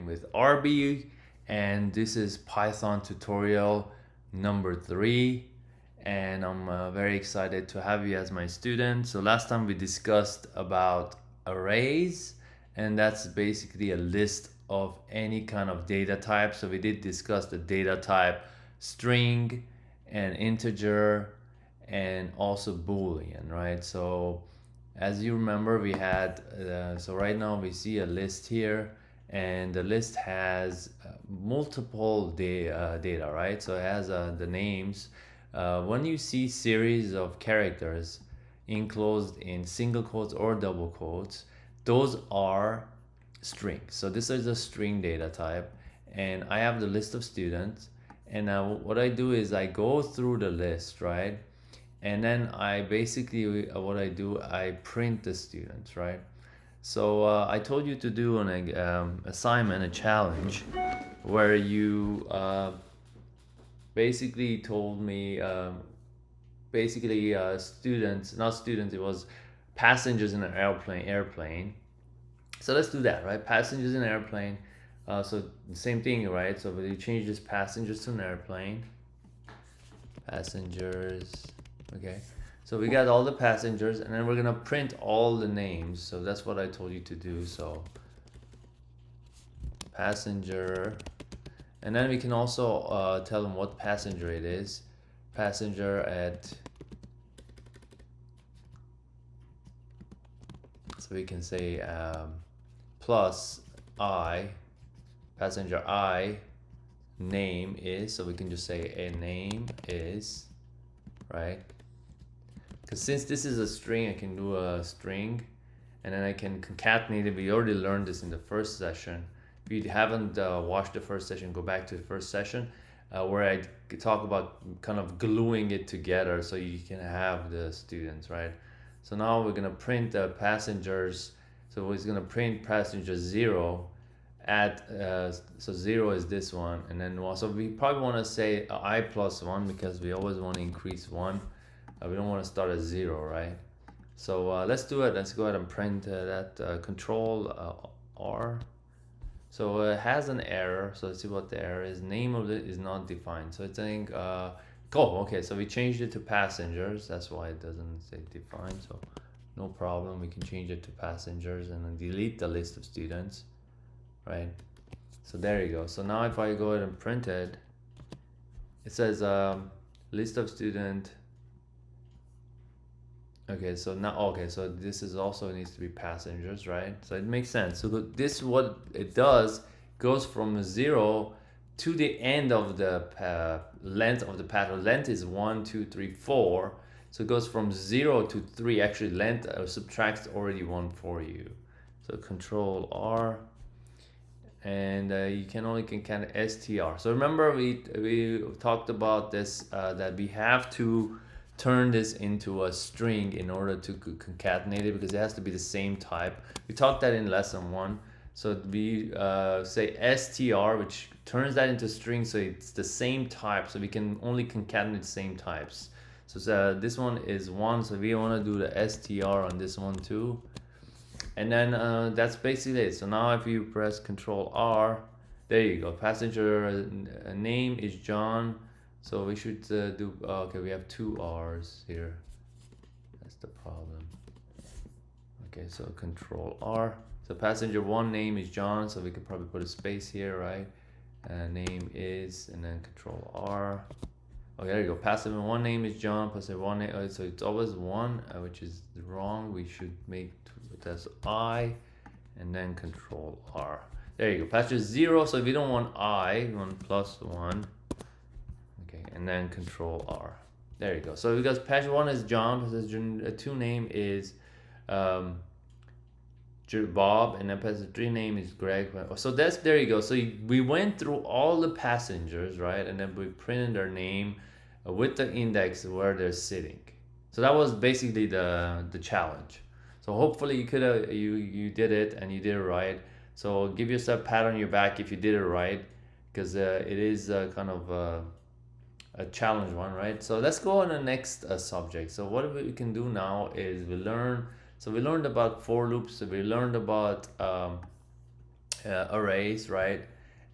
again with RB, and this is Python tutorial number 3, and I'm very excited to have you as my student. So last time we discussed about arrays, and that's basically a list of any kind of data type. So we did discuss the data type string and integer and also Boolean, right? So as you remember, we had so right now we see a list here, and the list has multiple data, right? So it has the names. When you see series of characters enclosed in single quotes or double quotes, those are strings. So this is a string data type, and I have the list of students, and what I do is I go through the list, right? And then I basically what I do, I print the students, right? So I told you to do an assignment, a challenge, where you basically told me students, not students, it was passengers in an airplane. So let's do that, right? Passengers in an airplane. So the same thing, right? So you change this passengers to an airplane. Passengers. Okay, so we got all the passengers, and then we're gonna print all the names. So that's what I told you to do. So passenger, and then we can also tell them what passenger it is. Passenger at, so we can say plus I, passenger I, name is, so we can just say a name is, right? Because since this is a string, I can do a string, and then I can concatenate it. We already learned this in the first session. If you haven't watched the first session, go back to the first session where I talk about kind of gluing it together so you can have the students, right? So now we're gonna print the passengers. So it's gonna print passenger 0 at so 0 is this one, and then also we probably want to say I plus 1 because we always want to increase 1. We don't want to start at 0, right? So let's do it. Let's go ahead and print that control R. So it has an error. So let's see what the error is. Name of it is not defined. So it's saying okay, so we changed it to passengers. That's why it doesn't say defined. So no problem, we can change it to passengers and then delete the list of students, right? So there you go. So now if I go ahead and print it, it says list of student. Okay, so now, okay, so this is also needs to be passengers, right? So it makes sense. So this, what it does, goes from 0 to the end of the length of the path. Length is 1, 2, 3, 4. So it goes from 0 to 3. Actually, length subtracts already 1 for you. So control R, and you can only concatenate str. So remember we talked about this, that we have to turn this into a string in order to concatenate it, because it has to be the same type. We talked that in lesson 1. So we say str, which turns that into string, so it's the same type, so we can only concatenate the same types. So this one is 1, so we want to do the str on this one too. And then that's basically it. So now if you press Control R, there you go. Passenger name is John. So we should do, okay, we have 2 R's here. That's the problem. Okay, so Control R. So passenger 1 name is John, so we could probably put a space here, right? Name is, and then Control R. Okay, there you go. Passenger 1 name is John, passenger 1 name, so it's always 1, which is wrong. We should make it as I, and then Control R. There you go. Passenger 0, so if you don't want I, we want plus 1. And then Control R. There you go. So because passenger 1 is John, passenger 2 name is Bob, and then passenger 3 name is Greg. So there you go. So we went through all the passengers, right? And then we printed their name with the index where they're sitting. So that was basically the challenge. So hopefully you could you did it, and you did it right. So give yourself a pat on your back if you did it right, because it is kind of a challenge one, right? So let's go on the next subject. So what we can do now is we learned about for loops. So we learned about arrays, right?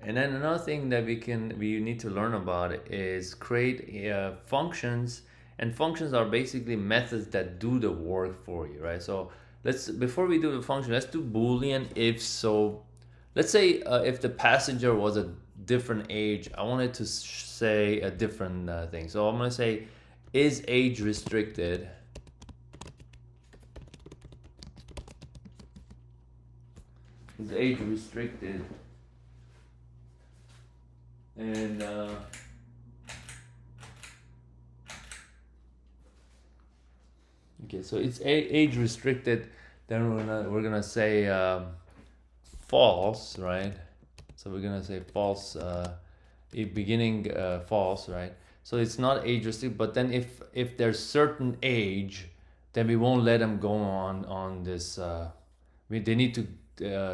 And then another thing that we need to learn about is create functions, and functions are basically methods that do the work for you, right? So before we do the function, let's do Boolean if. So let's say if the passenger was a different age, I wanted to say a different thing. So I'm gonna say, is age restricted? Is age restricted? And okay, so it's age restricted. Then we're gonna say false, right? So we're gonna say false. Beginning false, right? So it's not age restricted. But then if there's certain age, then we won't let them go on this. They need to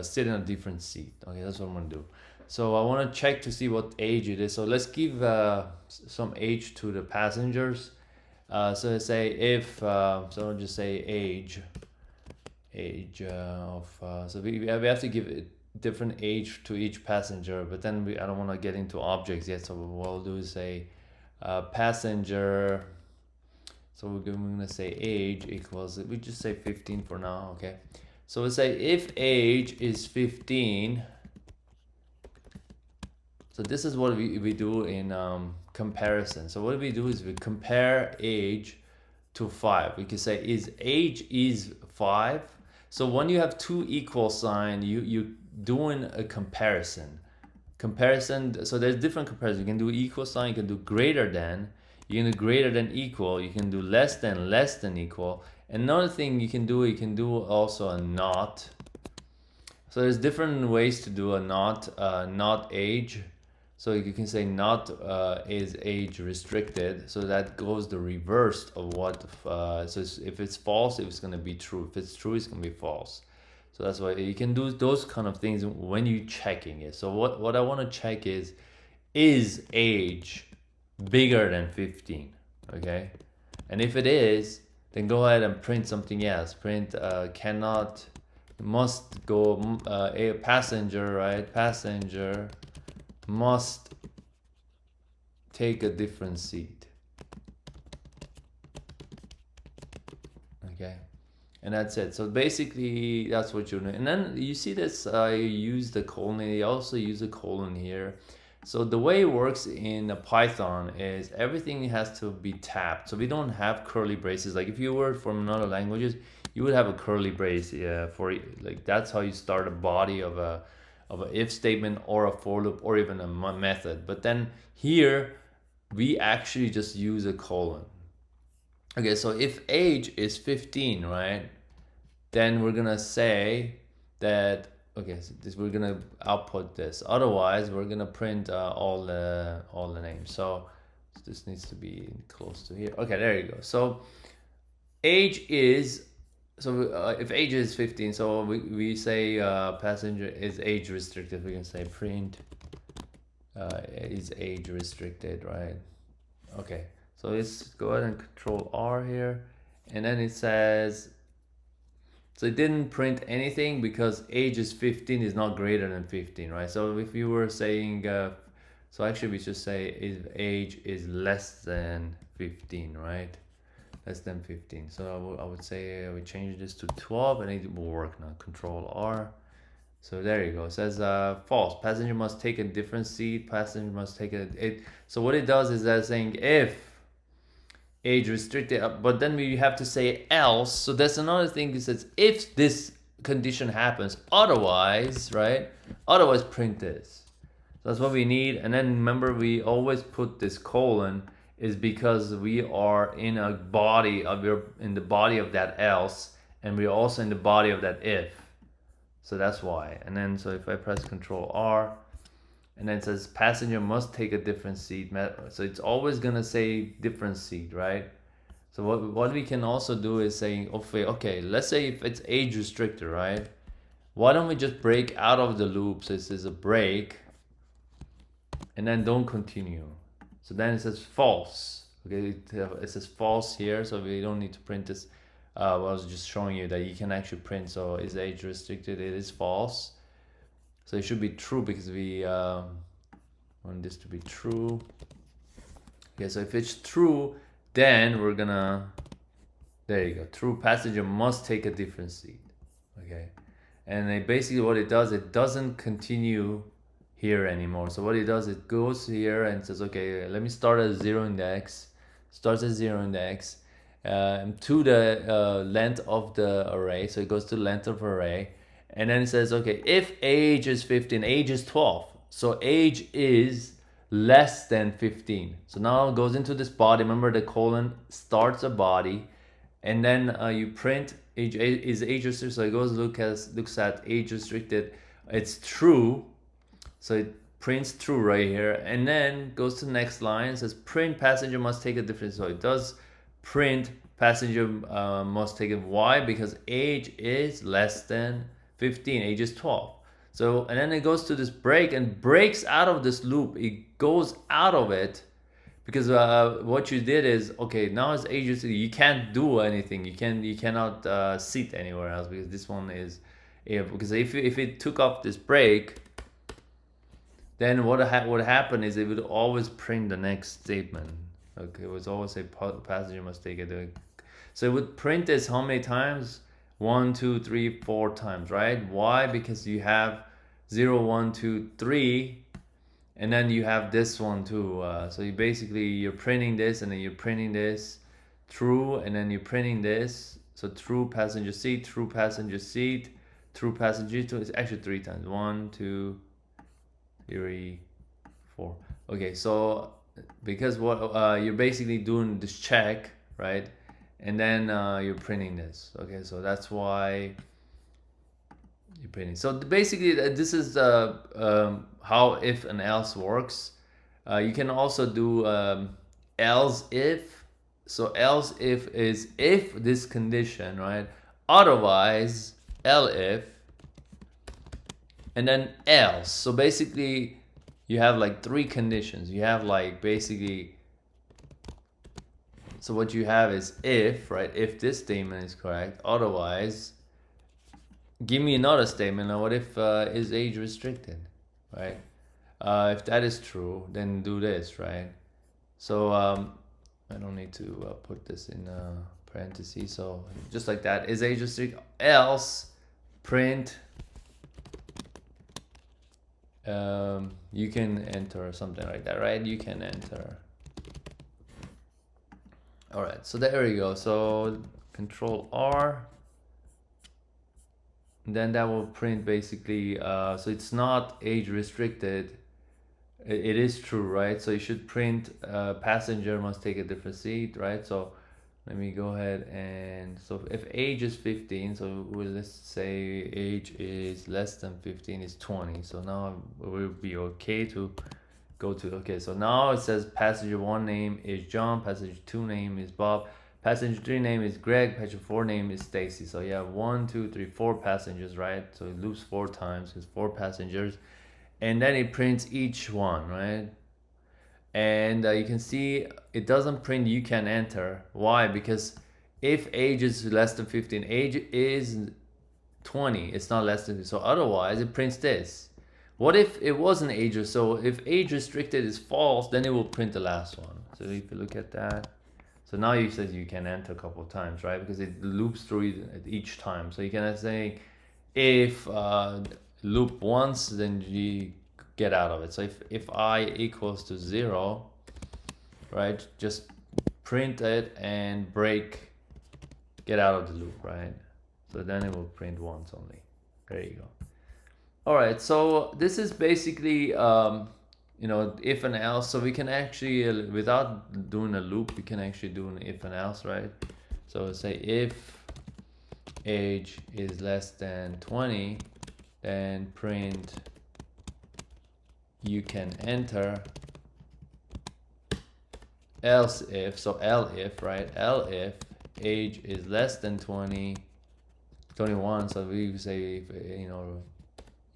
sit in a different seat. Okay, that's what I'm gonna do. So I want to check to see what age it is. So let's give some age to the passengers. So let's say if so I'll just say age of so we have to give it different age to each passenger, but then I don't want to get into objects yet. So what we'll do is say passenger. So we're gonna say age equals, we just say 15 for now, okay? So we'll say if age is 15. So this is what we do in comparison. So what we do is we compare age to 5. We can say is age is 5. So when you have two equal sign, you doing a comparison. So there's different comparisons. You can do equal sign, you can do greater than, you can do greater than equal, you can do less than equal. Another thing you can do also a not. So there's different ways to do a not age. So you can say not is age restricted. So that goes the reverse of what. So if it's false, it's going to be true. If it's true, it's going to be false. So that's why you can do those kind of things when you're checking it. So what I want to check is age bigger than 15? Okay, and if it is, then go ahead and print something else. Print cannot, must go a passenger, right? Passenger must take a different seat. Okay, and that's it. So basically that's what you're doing. And then you see this, I use the colon. I also use a colon here. So the way it works in Python is everything has to be tapped. So we don't have curly braces. Like if you were from another languages, you would have a curly brace for, like, that's how you start a body of an if statement or a for loop or even a method. But then here we actually just use a colon. Okay, so if age is 15, right, then we're gonna say that, okay, so we're gonna output this. Otherwise we're gonna print all the names. So this needs to be close to here. Okay, there you go. So age is, so if age is 15, so we say passenger is age restricted. We can say print is age restricted, right? Okay, so let's go ahead and control R here, and then it says, so it didn't print anything because age is 15 is not greater than 15, right? So if you were saying so actually we should say if age is less than 15, right? Less than 15. So I would say we change this to 12 and it will work now. Control R. So there you go. It says false. Passenger must take a different seat. Passenger must take it. So what it does is that saying if age restricted, but then we have to say else. So that's another thing. It says if this condition happens, otherwise, right? Otherwise print this. So that's what we need. And then remember, we always put this colon is because we are in a body of in the body of that else, and we're also in the body of that if. So that's why. And then so if I press Control R, and then it says passenger must take a different seat. So it's always gonna say different seat, right? So what we can also do is saying, okay, let's say if it's age restricted, right? Why don't we just break out of the loop? So this is a break, and then don't continue. So then it says false. Okay, it says false here, so we don't need to print this. I was just showing you that you can actually print. So is age restricted? It is false. So it should be true because we want this to be true. Okay, so if it's true, then we're gonna, there you go, true passenger must take a different seat. Okay, and basically what it does, it doesn't continue here anymore. So what it does, it goes here and says, okay, let me start at 0 index, starts at 0 index, to the length of the array. So it goes to the length of array, and then it says, okay, if age is 15, age is 12, so age is less than 15. So now it goes into this body. Remember, the colon starts a body, and then you print age is age restricted. So it goes looks at age restricted. It's true, so it prints true right here, and then goes to the next line. Says print passenger must take a different. So it does print passenger must take it. Why? Because age is less than 15. Age is 12. So, and then it goes to this break and breaks out of this loop. It goes out of it because what you did is, okay, now it's age restricted. You can't do anything. You cannot sit anywhere else because this one is, yeah, because if it took off this break, then what would happen is it would always print the next statement. Okay, it would always say passenger must take it. So it would print this how many times? 1, 2, 3, 4 times, right? Why? Because you have 0, 1, 2, 3, and then you have this one too. So you're printing this, and then you're printing this true, and then you're printing this. So true passenger seat, true passenger seat, true passenger seat. It's actually 3 times. 1, 2, 3, 4. Okay, so because what you're basically doing this check, right? And then you're printing this. Okay, so that's why you're printing. So basically, this is how if and else works. You can also do else if. So else if is if this condition, right? Otherwise, elif, and then else. So basically, you have like 3 conditions. You have like basically. So what you have is if, right? If this statement is correct, otherwise, give me another statement. Now, what if is age restricted, right? If that is true, then do this, right? So I don't need to put this in parentheses. So just like that, is age restricted? Else, print. You can enter something like that, right? You can enter. All right, so there we go. So Control R, then that will print basically. So it's not age restricted. It is true, right? So you should print passenger must take a different seat, right? So let me go ahead and, so if age is 15, so let's say age is less than 15 is 20. So now it will be okay to go to, okay, so now it says passenger 1 name is John, passenger 2 name is Bob, passenger 3 name is Greg, passenger 4 name is Stacy. So you have 1, 2, 3, 4 passengers, right? So it loops 4 times, it's 4 passengers, and then it prints each one, right? And you can see it doesn't print you can enter. Why? Because if age is less than 15, age is 20, it's not less than, so otherwise it prints this. What if it wasn't age? So if age restricted is false, then it will print the last one. So if you look at that, so now you said you can enter a couple of times, right? Because it loops through it each time. So you can say if loop once, then you get out of it. So if I equals to 0, right, just print it and break, get out of the loop, right? So then it will print once only. There you go. All right, so this is basically, if and else. So we can actually, without doing a loop, we can actually do an if and else, right? So say if age is less than 20, then print you can enter. Else if, so elif, right? Elif age is less than 21, so we say if,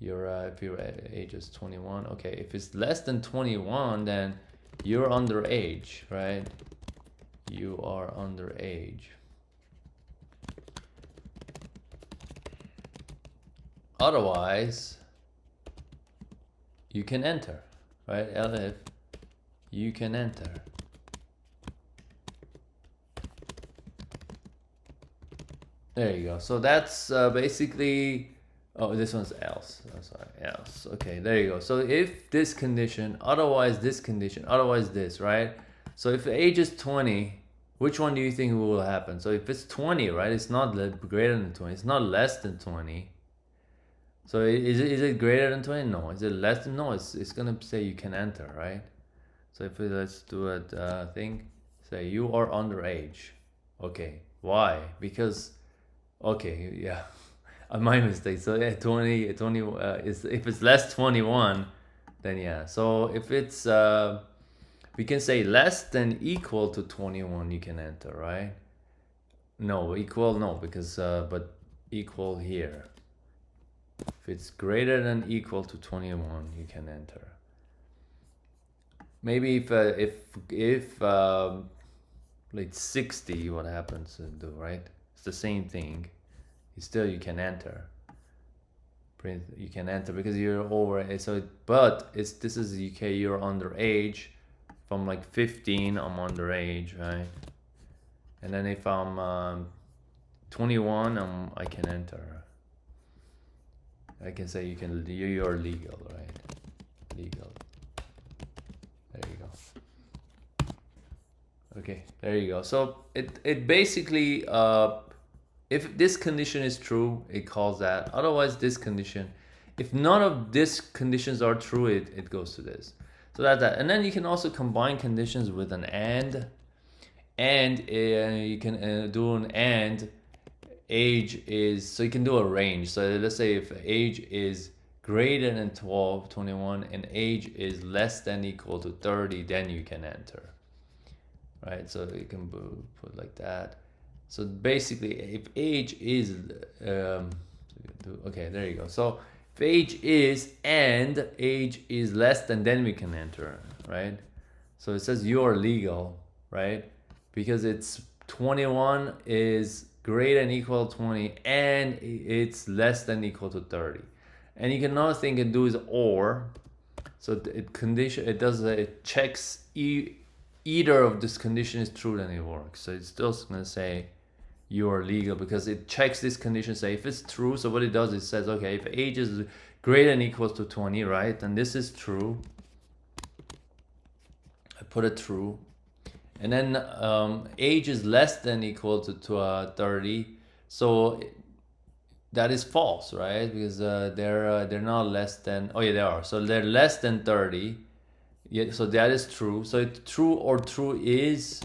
if your age is 21, okay, if it's less than 21, then you're underage, right? You are underage. Otherwise, you can enter, right? elif you can enter. There you go. So that's basically, oh, this one's else. Oh, sorry, else. Okay, there you go. So if this condition, otherwise this condition, otherwise this, right? So if the age is 20, which one do you think will happen? So if it's 20, right, it's not greater than 20. It's not less than 20. So is it greater than 20? No. Is it less than? No, it's going to say you can enter, right? So if let's do a thing, say you are underage. Okay, why? Because, okay, yeah, my mistake. So yeah, 20 is, if it's less 21, then yeah. So if it's, we can say less than equal to 21, you can enter, right? No, equal, no, because, but equal here. If it's greater than equal to 21, you can enter. Maybe if like 60, what happens to do, right? It's the same thing. Still, you can enter. You can enter because you're over. So, but this is UK. You're underage. If I'm like 15, I'm underage, right? And then if I'm 21, I can enter. I can say you're legal, right? Legal. There you go. Okay, there you go. So it basically, if this condition is true, it calls that. Otherwise, this condition, if none of these conditions are true, it goes to this. So that's that. And then you can also combine conditions with an and you can do an and. Age is, so you can do a range. So let's say if age is greater than 12, 21, and age is less than equal to 30, then you can enter, right? So you can put like that. So basically, if age is, okay, there you go. So if age is and age is less than, then we can enter, right? So it says you are legal, right? Because it's 21 is greater than equal to 20 and it's less than equal to 30. And you can another thing you can do is or. So it checks either of this condition is true, then it works. So it's still gonna say you are legal because it checks this condition, say if it's true. So what it does, it says, okay, if age is greater than equals to 20, right, and this is true, I put it true. And then age is less than equal to 30, so that is false, right? Because they're not less than. Oh yeah, they are. So they're less than 30. Yeah, so that is true. So true or true is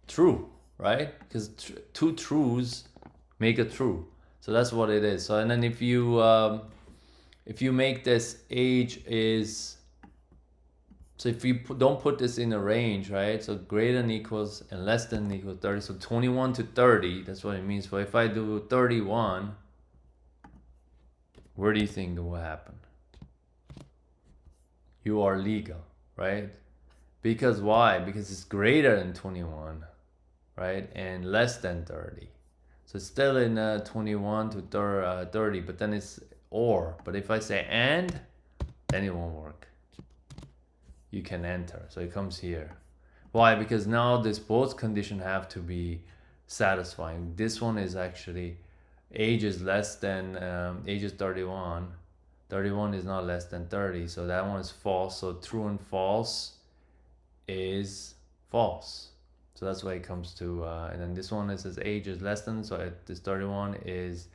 true, right? Because two truths make a true. So that's what it is. So and then if you make this age is. So if you don't put this in a range, right? So greater than equals and less than equals 30. So 21 to 30, that's what it means. So if I do 31, where do you think it will happen? You are legal, right? Because why? Because it's greater than 21, right? And less than 30. So it's still in 21 to 30, but then it's or. But if I say and, then it won't work. You can enter. So it comes here. Why? Because now this both condition have to be satisfying. This one is actually age is less than age is 31. 31 is not less than 30. So that one is false. So true and false is false. So that's why it comes to and then this one, it says age is less than, so this 31 is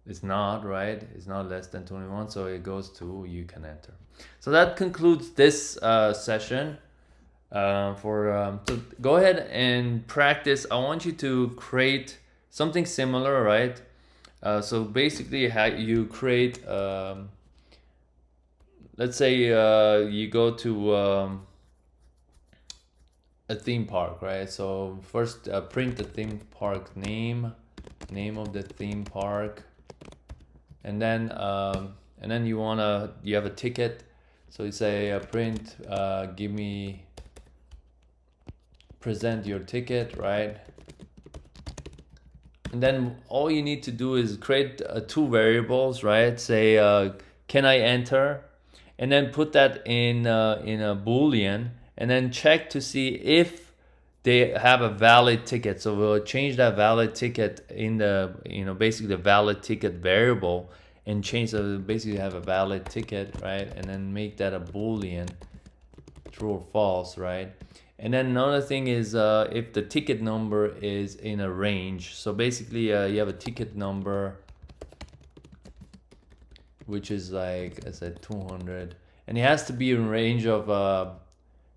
it's not, right? It's not less than 21, so it goes to you can enter. So that concludes this session. So go ahead and practice. I want you to create something similar, right? So basically, how you create. Let's say you go to a theme park, right? So first, print the theme park name of the theme park. And then you have a ticket, so you say print, present your ticket, right? And then all you need to do is create two variables, right? Say can I enter, and then put that in a boolean, and then check to see if they have a valid ticket. So we'll change that valid ticket in the, basically the valid ticket variable, and change the, basically have a valid ticket, right? And then make that a boolean, true or false, right? And then another thing is if the ticket number is in a range. So basically you have a ticket number which is like, I said, 200, and it has to be in range of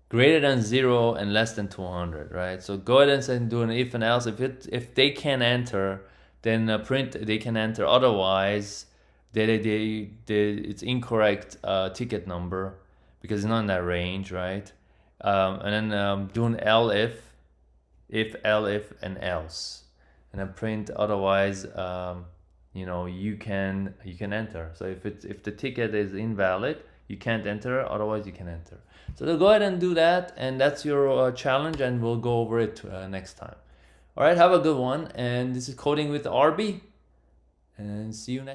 greater than 0 and less than 200, right? So go ahead and do an if and else. If they can enter, then print they can enter. Otherwise, it's incorrect ticket number because it's not in that range, right? And then do an elif, elif, and else, and then print. Otherwise, you can enter. So if the ticket is invalid, you can't enter. Otherwise, you can enter. So go ahead and do that, and that's your challenge, and we'll go over it next time. All right, have a good one, and this is Coding with RB, and see you next.